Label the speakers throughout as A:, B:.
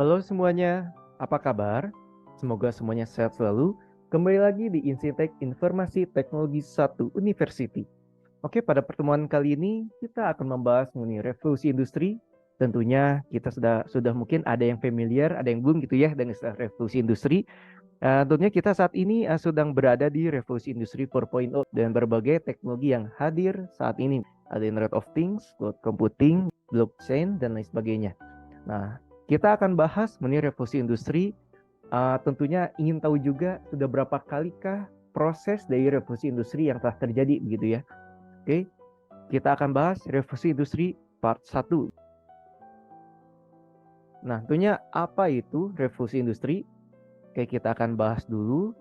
A: Halo semuanya, apa kabar? Semoga semuanya sehat selalu. Kembali lagi di Insitek Informasi Teknologi 1 University. Oke, pada pertemuan kali ini kita akan membahas mengenai revolusi industri. Tentunya kita sudah mungkin ada yang familiar, ada yang belum gitu ya dengan istilah revolusi industri. Tentunya kita saat ini sedang berada di revolusi industri 4.0 dan berbagai teknologi yang hadir saat ini. Ada Internet of Things, cloud computing, blockchain, dan lain sebagainya. Nah, kita akan bahas mengenai revolusi industri. Tentunya ingin tahu juga sudah berapa kalikah proses dari revolusi industri yang telah terjadi begitu ya. Oke, kita akan bahas revolusi industri part 1. Nah, tentunya apa itu revolusi industri? Oke, kita akan bahas dulu.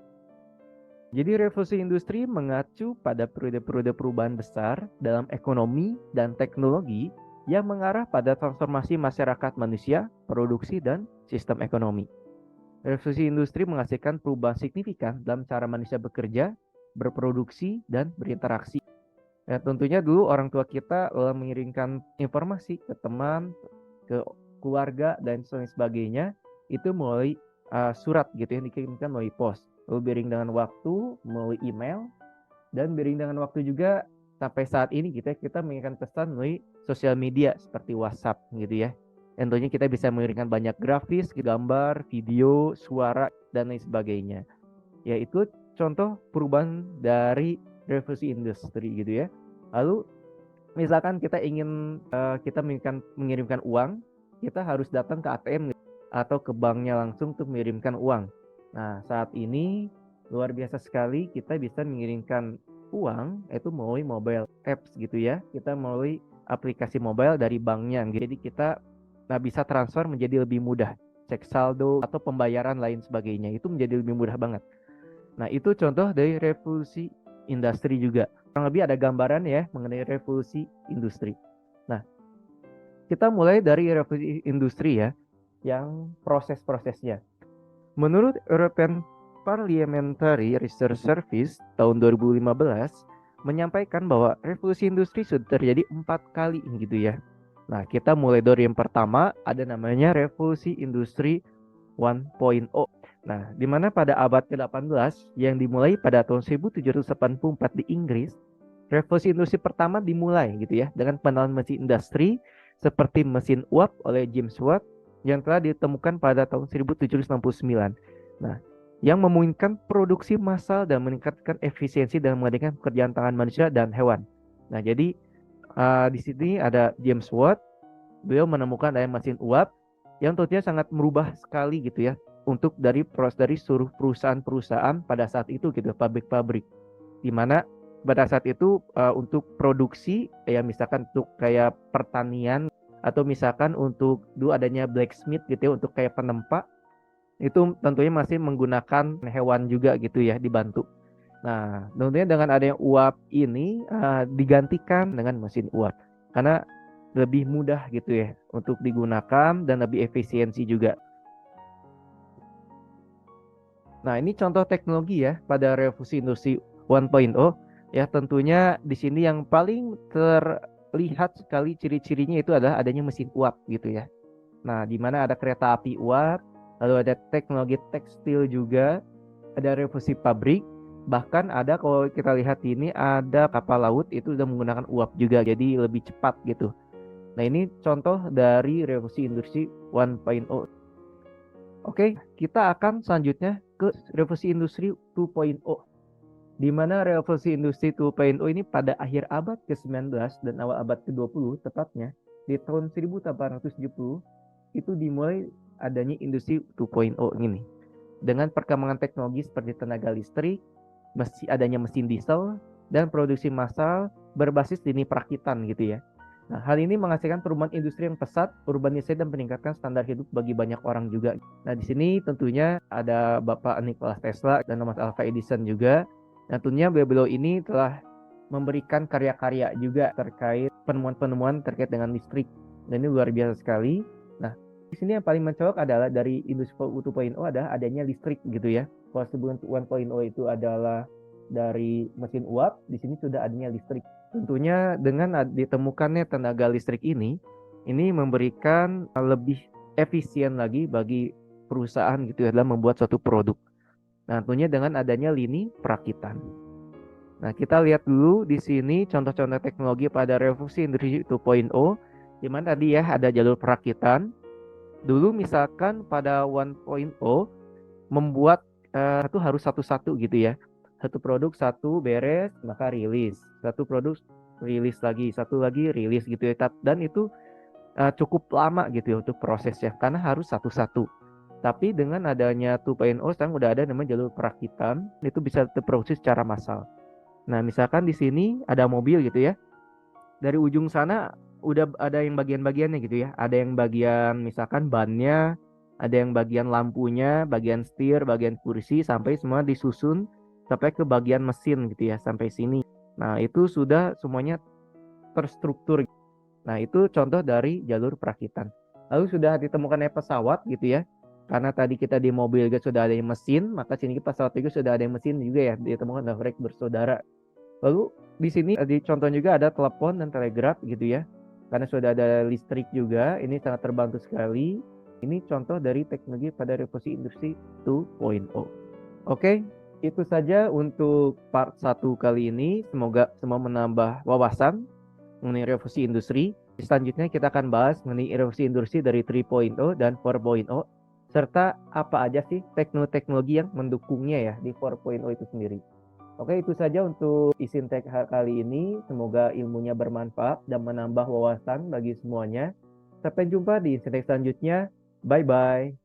A: Jadi revolusi industri mengacu pada periode-periode perubahan besar dalam ekonomi dan teknologi yang mengarah pada transformasi masyarakat manusia, produksi, dan sistem ekonomi. Revolusi industri menghasilkan perubahan signifikan dalam cara manusia bekerja, berproduksi, dan berinteraksi. Ya, tentunya dulu orang tua kita mengirimkan informasi ke teman, ke keluarga, dan sebagainya itu melalui surat gitu yang dikirimkan melalui pos. Lalu beriring dengan waktu melalui email, dan beriring dengan waktu juga sampai saat ini kita mengirimkan pesan melalui sosial media seperti WhatsApp gitu ya. Tentunya kita bisa mengirimkan banyak grafis, gambar, video, suara, dan lain sebagainya. Yaitu contoh perubahan dari revolusi industri gitu ya. Lalu misalkan kita ingin kita mengirimkan uang, kita harus datang ke ATM atau ke banknya langsung untuk mengirimkan uang. Nah, saat ini luar biasa sekali kita bisa mengirimkan uang itu melalui mobile apps gitu ya. Kita melalui aplikasi mobile dari banknya. Jadi kita bisa transfer menjadi lebih mudah. Cek saldo atau pembayaran lain sebagainya itu menjadi lebih mudah banget. Nah, itu contoh dari revolusi industri juga. Kurang lebih ada gambaran ya mengenai revolusi industri. Nah, kita mulai dari revolusi industri ya, yang proses-prosesnya. Menurut European Parliamentary Research Service tahun 2015 menyampaikan bahwa revolusi industri sudah terjadi 4 kali gitu ya. Nah, kita mulai dari yang pertama ada namanya revolusi industri 1.0. Nah, di mana pada abad ke-18 yang dimulai pada tahun 1784 di Inggris, revolusi industri pertama dimulai gitu ya dengan pengenalan mesin industri seperti mesin uap oleh James Watt yang telah ditemukan pada tahun 1769. Nah, yang memungkinkan produksi massal dan meningkatkan efisiensi dalam mengadakan pekerjaan tangan manusia dan hewan. Nah, jadi di sini ada James Watt, beliau menemukan ada mesin uap yang tentunya sangat merubah sekali gitu ya untuk dari seluruh perusahaan-perusahaan pada saat itu gitu, pabrik-pabrik, di mana pada saat itu untuk produksi ya misalkan untuk kayak pertanian atau misalkan untuk dulu adanya blacksmith gitu ya untuk kayak penempa itu tentunya masih menggunakan hewan juga gitu ya dibantu. Nah, tentunya dengan adanya uap ini digantikan dengan mesin uap karena lebih mudah gitu ya untuk digunakan dan lebih efisiensi juga. Nah, ini contoh teknologi ya pada revolusi industri 1.0 ya, tentunya di sini yang paling terlihat sekali ciri-cirinya itu adalah adanya mesin uap gitu ya. Nah, di mana ada kereta api uap, lalu ada teknologi tekstil juga, ada revolusi pabrik, bahkan ada kalau kita lihat ini ada kapal laut itu sudah menggunakan uap juga jadi lebih cepat gitu. Nah, ini contoh dari revolusi industri 1.0. Oke, kita akan selanjutnya ke revolusi industri 2.0, di mana revolusi industri 2.0 ini pada akhir abad ke-19 dan awal abad ke-20 tepatnya di tahun 1870 itu dimulai adanya industri 2.0 ini dengan perkembangan teknologi seperti tenaga listrik, adanya mesin diesel, dan produksi massal berbasis lini perakitan gitu ya. Nah, hal ini menghasilkan perubahan industri yang pesat, urbanisasi, dan meningkatkan standar hidup bagi banyak orang juga. Nah, di sini tentunya ada Bapak Nikola Tesla dan Thomas Alva Edison juga. Nah, tentunya beliau ini telah memberikan karya-karya juga terkait penemuan-penemuan terkait dengan listrik. Dan ini luar biasa sekali. Nah, di sini yang paling mencolok adalah dari industri 2.0 adalah adanya listrik gitu ya. Kalau sebelum 1.0 itu adalah dari mesin uap, di sini sudah adanya listrik. Tentunya dengan ditemukannya tenaga listrik ini memberikan lebih efisien lagi bagi perusahaan gitu ya dalam membuat suatu produk. Nah, tentunya dengan adanya lini perakitan. Nah, kita lihat dulu di sini contoh-contoh teknologi pada revolusi industri 2.0, di mana tadi ya ada jalur perakitan. Dulu misalkan pada 1.0 membuat itu harus satu-satu gitu ya. Satu produk satu beres maka rilis. Satu produk rilis lagi, satu lagi rilis gitu ya. Dan itu cukup lama gitu ya untuk prosesnya karena harus satu-satu. Tapi dengan adanya 2.0 sekarang udah ada namanya jalur perakitan, itu bisa terproduksi secara massal. Nah, misalkan di sini ada mobil gitu ya. Dari ujung sana udah ada yang bagian-bagiannya gitu ya. Ada yang bagian misalkan bannya, ada yang bagian lampunya, bagian setir, bagian kursi, sampai semua disusun sampai ke bagian mesin gitu ya, sampai sini. Nah, itu sudah semuanya terstruktur. Nah, itu contoh dari jalur perakitan. Lalu sudah ditemukannya pesawat gitu ya. Karena tadi kita di mobil juga sudah ada yang mesin, maka sini pesawat juga sudah ada yang mesin juga ya, ditemukan Lafrek bersaudara. Lalu di sini di contoh juga ada telepon dan telegraf gitu ya. Karena sudah ada listrik juga, ini sangat terbantu sekali. Ini contoh dari teknologi pada revolusi industri 2.0. Oke, itu saja untuk part 1 kali ini. Semoga semua menambah wawasan mengenai revolusi industri. Selanjutnya kita akan bahas mengenai revolusi industri dari 3.0 dan 4.0 serta apa aja sih teknologi yang mendukungnya ya di 4.0 itu sendiri. Oke, itu saja untuk Isintek kali ini. Semoga ilmunya bermanfaat dan menambah wawasan bagi semuanya. Sampai jumpa di Isintek selanjutnya. Bye-bye.